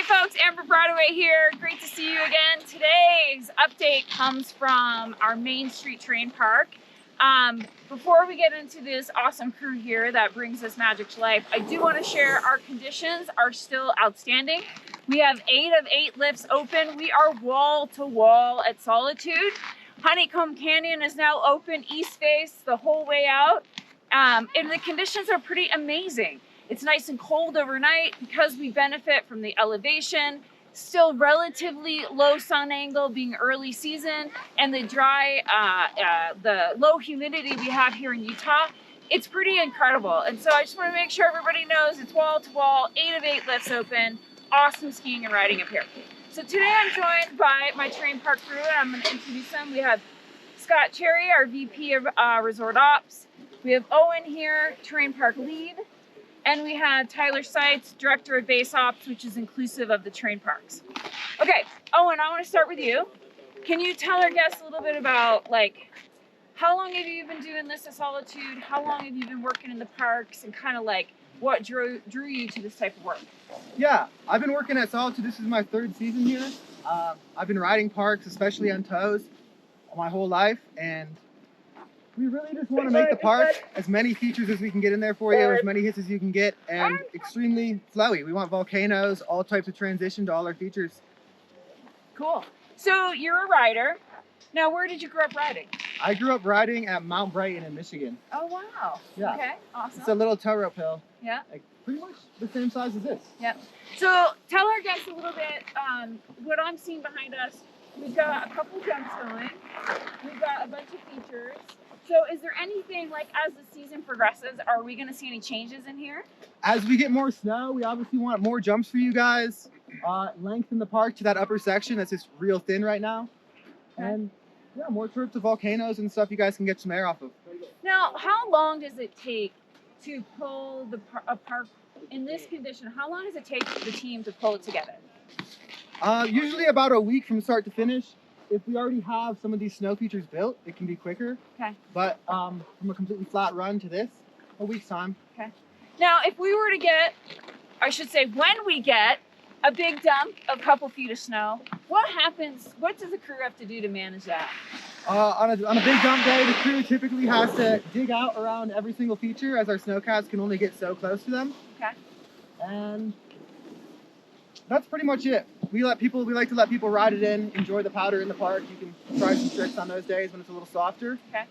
Hey folks, Amber Broadway here. Great to see you again. Today's update comes from our Main Street Terrain Park. Before we get into this awesome crew here that brings this magic to life, I do want to share our conditions are still outstanding. We have 8 of 8 lifts open. We are wall to wall at Solitude. Honeycomb Canyon is now open east face the whole way out. And the conditions are pretty amazing. It's nice and cold overnight because we benefit from the elevation, still relatively low sun angle being early season, and the dry, the low humidity we have here in Utah. It's pretty incredible. And so I just want to make sure everybody knows it's wall to wall, 8 of 8 lifts open, awesome skiing and riding up here. So today I'm joined by my terrain park crew, and I'm going to introduce them. We have Scott Cherry, our VP of Resort Ops. We have Owen here, terrain park lead. And we have Tyler Seitz, Director of Base Ops, which is inclusive of the terrain parks. Okay, Owen, I want to start with you. Can you tell our guests a little bit about, like, how long have you been doing this at Solitude? How long have you been working in the parks? And kind of like, what drew you to this type of work? Yeah, I've been working at Solitude. This is my 3rd season here. I've been riding parks, especially on tows, my whole life. And we really just want to make the park as many features as we can get in there for you, as many hits as you can get, and extremely flowy. We want volcanoes, all types of transition to all our features. Cool. So you're a rider. Now, where did you grow up riding? I grew up riding at Mount Brighton in Michigan. Oh, wow. Yeah. Okay, awesome. It's a little tow rope hill. Yeah. Like pretty much the same size as this. Yep. So tell our guests a little bit, what I'm seeing behind us. We've got a couple jumps going. We've got a bunch of features. So is there anything, like, as the season progresses, are we going to see any changes in here? As we get more snow, we obviously want more jumps for you guys. Lengthen the park to that upper section that's just real thin right now. Okay. And yeah, more trips to volcanoes and stuff you guys can get some air off of. Now, how long does it take to pull a park in this condition? How long does it take the team to pull it together? Usually about a week from start to finish. If we already have some of these snow features built, it can be quicker. Okay. But from a completely flat run to this, a week's time. Okay. Now, if we were to get, I should say, when we get a big dump of a couple feet of snow, what happens? What does the crew have to do to manage that? On a big dump day, the crew typically has to dig out around every single feature, as our snowcats can only get so close to them. Okay. And that's pretty much it. We like to let people ride it in, enjoy the powder in the park. You can try some tricks on those days when it's a little softer. Okay.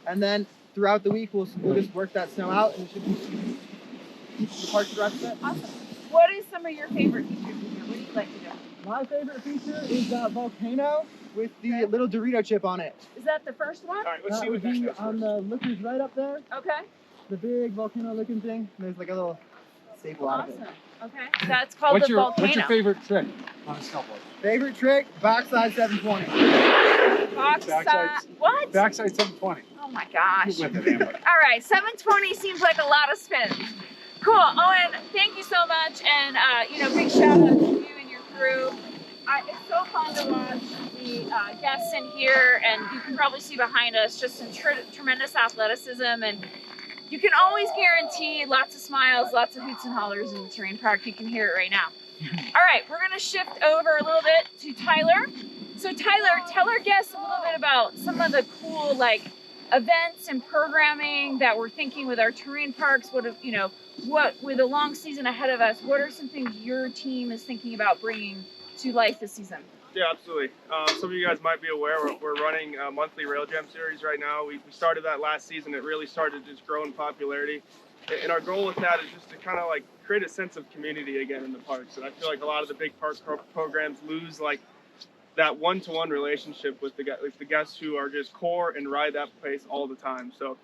And then throughout the week, we'll just work that snow out, and it should keep the park the rest of it. Awesome. What is some of your favorite features in here? What do you like to do? My favorite feature is that volcano with the little Dorito chip on it. Is that the first one? All right, let's see what next is. On the lickers right up there. Okay. The big volcano looking thing. And there's like a little staple out of it. Awesome. Okay. That's called the volcano. What's your favorite trick on a snowboard? Favorite trick? Backside 720. Backside. What? Backside 720. Oh my gosh. With it, Amber. All right, 720 seems like a lot of spins. Cool, Owen, thank you so much, and big shout out to you and your crew. It's so fun to watch the guests in here, and you can probably see behind us just some tremendous athleticism, and you can always guarantee lots of smiles, lots of hoots and hollers in the terrain park. You can hear it right now. All right, we're gonna shift over a little bit to Tyler. So Tyler, tell our guests a little bit about some of the cool, like, events and programming that we're thinking with our terrain parks. What with a long season ahead of us, what are some things your team is thinking about bringing to life this season? Yeah, absolutely. Some of you guys might be aware we're running a monthly Rail Jam series right now. We started that last season. It really started to just grow in popularity. And our goal with that is just to kind of like create a sense of community again in the parks. And I feel like a lot of the big park programs lose like that one-to-one relationship with the guests who are just core and ride that place all the time. So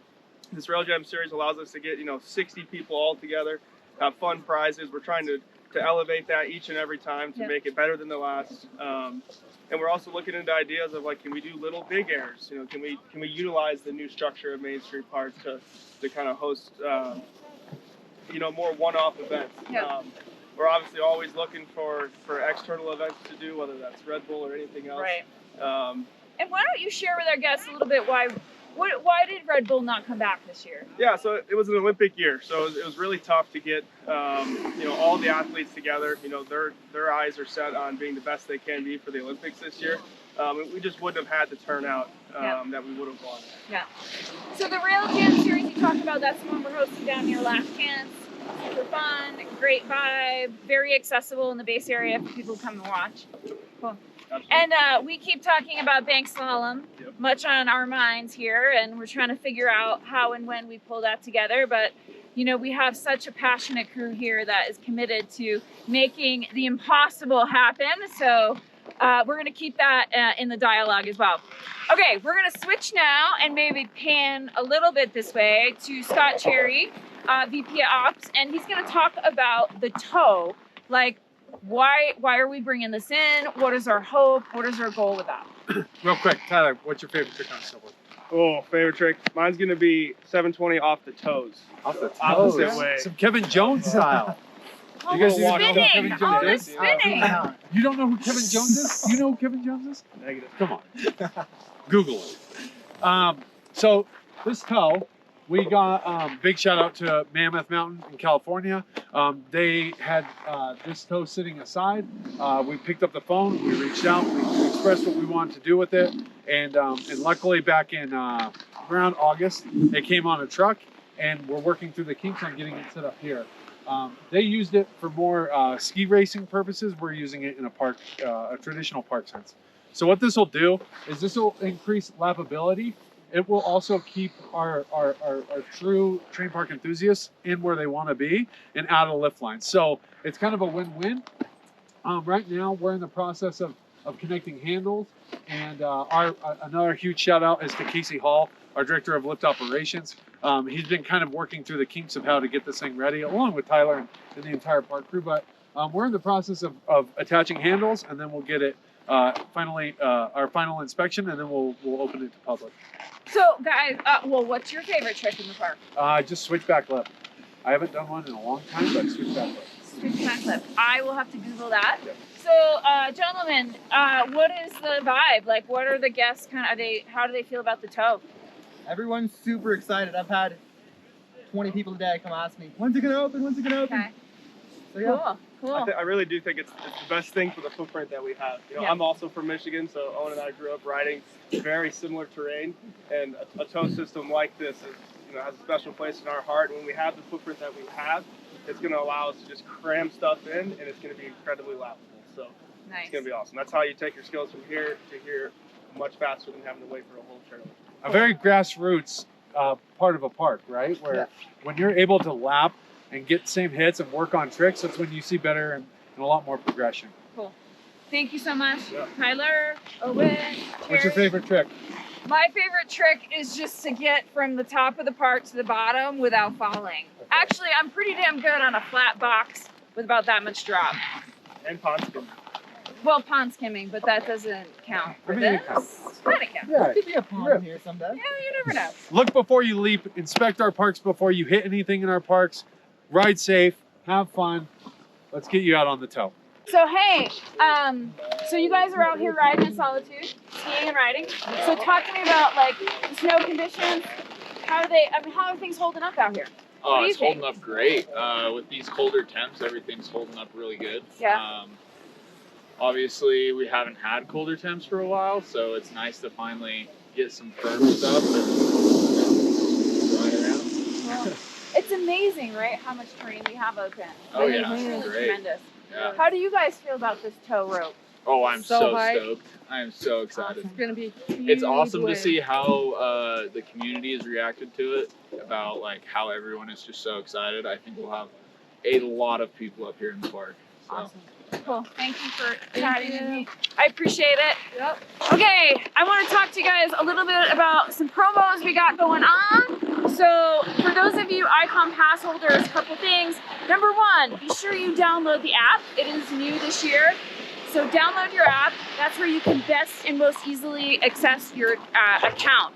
this Rail Jam series allows us to get 60 people all together, have fun prizes. We're trying to elevate that each and every time to make it better than the last. And we're also looking into ideas of like, can we do little big airs? Can we utilize the new structure of Main Street Park to kind of host more one-off events? Yeah. We're obviously always looking for external events to do, whether that's Red Bull or anything else. Right. And why don't you share with our guests a little bit Why did Red Bull not come back this year? Yeah, so it was an Olympic year, so it was really tough to get all the athletes together. Their eyes are set on being the best they can be for the Olympics this year. We just wouldn't have had the turnout that we would have wanted. Yeah. So the Rail Jam series you talked about, that's the one we're hosting down near Last Chance. Super fun, great vibe, very accessible in the base area for people to come and watch. Cool. Absolutely. And we keep talking about bank slalom, much on our minds here, and we're trying to figure out how and when we pull that together. But we have such a passionate crew here that is committed to making the impossible happen. So we're going to keep that in the dialogue as well. Okay, we're going to switch now and maybe pan a little bit this way to Scott Cherry, VP of Ops, and he's going to talk about the tow. Like, why are we bringing this in? What is our hope? What is our goal with that? Real quick, Tyler, what's your favorite trick on snowboard? Oh, favorite trick. Mine's going to be 720 off the toes. Off the Opposite way. Some Kevin Jones style. Oh, You guys the know who spinning! Kevin Jones Oh, the is? spinning! You don't know who Kevin Jones is? You know who Kevin Jones is? Negative. Come on. Google it. So this tow, we got big shout out to Mammoth Mountain in California. They had this tow sitting aside. We picked up the phone, we reached out, we expressed what we wanted to do with it. And luckily back in around August, it came on a truck and we're working through the kinks on getting it set up here. They used it for more ski racing purposes. We're using it in a park, a traditional park sense. So what this will do is this will increase lappability. It will also keep our true train park enthusiasts in where they want to be and out of lift lines. So it's kind of a win-win. Right now we're in the process of connecting handles, and another huge shout out is to Casey Hall, our director of lift operations. He's been kind of working through the kinks of how to get this thing ready, along with Tyler and the entire park crew. But we're in the process of attaching handles, and then we'll get it finally our final inspection, and then we'll open it to public. So, guys, what's your favorite trick in the park? Just switchback lip. I haven't done one in a long time, but switchback lip. Switchback lip. I will have to Google that. Yep. So, gentlemen, what is the vibe? Like, what are the guests how do they feel about the tow? Everyone's super excited. I've had 20 people today come ask me, when's it gonna open? When's it gonna open? Okay. So yeah. Cool. I really do think it's the best thing for the footprint that we have. Yeah. I'm also from Michigan, so Owen and I grew up riding very similar terrain, and a tow system like this has a special place in our heart. When we have the footprint that we have, it's going to allow us to just cram stuff in, and it's going to be incredibly lappable. So Nice. it's going to be awesome. That's how you take your skills from here to here much faster than having to wait for a whole trailer. A very grassroots part of a park, right? Where when you're able to lap and get same hits and work on tricks, that's when you see better and a lot more progression. Cool. Thank you so much, Yeah. Tyler, Owen, What's your Terry. favorite trick? My favorite trick is just to get from the top of the park to the bottom without falling. Actually, I'm pretty damn good on a flat box with about that much drop. And pond skin. Well, pond skimming, but that doesn't count for I mean, this. it counts. Kind of counts. Yeah. Could be a pond here someday. Yeah, you never know. Look before you leap. Inspect our parks before you hit anything in our parks. Ride safe. Have fun. Let's get you out on the tow. So hey, so you guys are out here riding in Solitude, skiing and riding. So talk to me about like the snow conditions. How are things holding up out here? What Oh, do you it's think? holding up great. With these colder temps, everything's holding up really good. Yeah. Obviously, we haven't had colder temps for a while, so it's nice to finally get some firm stuff and ride around. Well, it's amazing, right? How much terrain we have open. Oh, It's yeah, really great. tremendous. Yeah. How do you guys feel about this tow rope? Oh, I'm So so hyped. stoked. I am so excited. It's gonna be It's awesome to see how the community has reacted to it, about like how everyone is just so excited. I think we'll have a lot of people up here in the park. So. Awesome. Cool. Thank you for chatting with me. I appreciate it. Yep. Okay, I want to talk to you guys a little bit about some promos we got going on. So for those of you Icon Pass holders, a couple things. Number one, be sure you download the app. It is new this year. So download your app. That's where you can best and most easily access your account.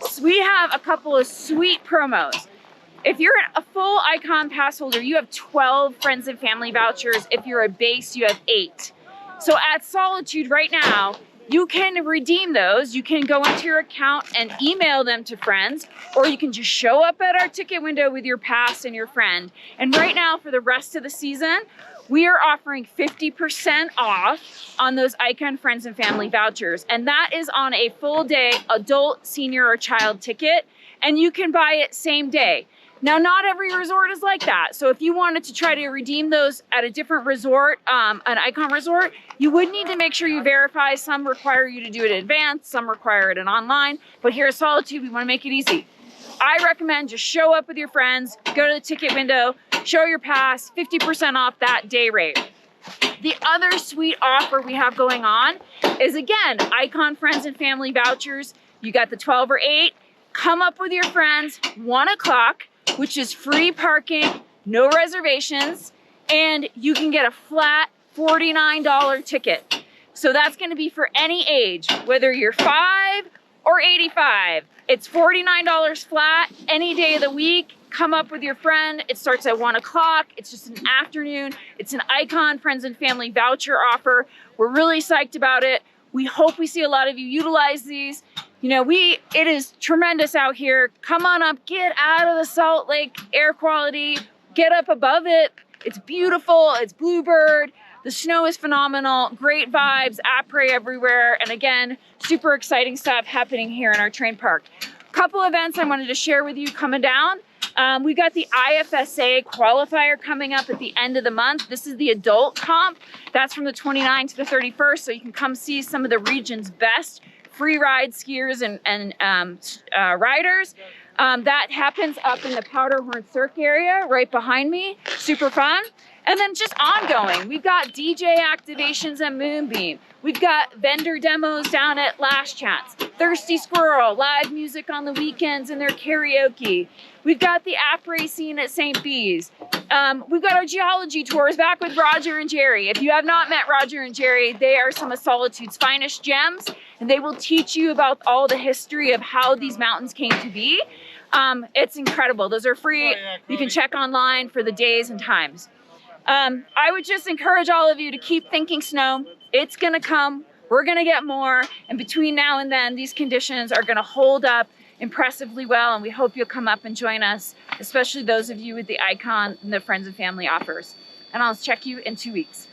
So we have a couple of sweet promos. If you're a full Icon Pass holder, you have 12 friends and family vouchers. If you're a base, you have 8. So at Solitude right now, you can redeem those. You can go into your account and email them to friends, or you can just show up at our ticket window with your pass and your friend. And right now, for the rest of the season, we are offering 50% off on those Icon Friends and Family vouchers. And that is on a full day adult, senior, or child ticket. And you can buy it same day. Now, not every resort is like that. So if you wanted to try to redeem those at a different resort, an Icon resort, you would need to make sure you verify. Some require you to do it in advance, some require it online. But here at Solitude, we want to make it easy. I recommend just show up with your friends, go to the ticket window, show your pass, 50% off that day rate. The other sweet offer we have going on is, again, Icon Friends and Family vouchers. You got the 12 or 8. Come up with your friends, 1 o'clock, which is free parking, no reservations, and you can get a flat $49 ticket. So that's gonna be for any age, whether you're 5 or 85. It's $49 flat, any day of the week. Come up with your friend. It starts at 1 o'clock. It's just an afternoon. It's an Icon Friends and Family voucher offer. We're really psyched about it. We hope we see a lot of you utilize these. You know, it is tremendous out here. Come on up, get out of the Salt Lake air quality, get up above it. It's beautiful, it's bluebird. The snow is phenomenal, great vibes, après everywhere. And again, super exciting stuff happening here in our train park. Couple events I wanted to share with you coming down. We got the IFSA qualifier coming up at the end of the month. This is the adult comp. That's from the 29th to the 31st. So you can come see some of the region's best free ride skiers and riders. That happens up in the Powderhorn Cirque area right behind me. Super fun. And then just ongoing, we've got DJ activations at Moonbeam. We've got vendor demos down at Last Chance. Thirsty Squirrel, live music on the weekends and their karaoke. We've got the après scene at St. Bees. We've got our geology tours back with Roger and Jerry. If you have not met Roger and Jerry, they are some of Solitude's finest gems, and they will teach you about all the history of how these mountains came to be. It's incredible. Those are free. You can check online for the days and times. I would just encourage all of you to keep thinking snow. It's gonna come, we're gonna get more, and between now and then, these conditions are gonna hold up impressively well, and we hope you'll come up and join us, especially those of you with the Icon and the Friends and Family offers. And I'll check you in 2 weeks.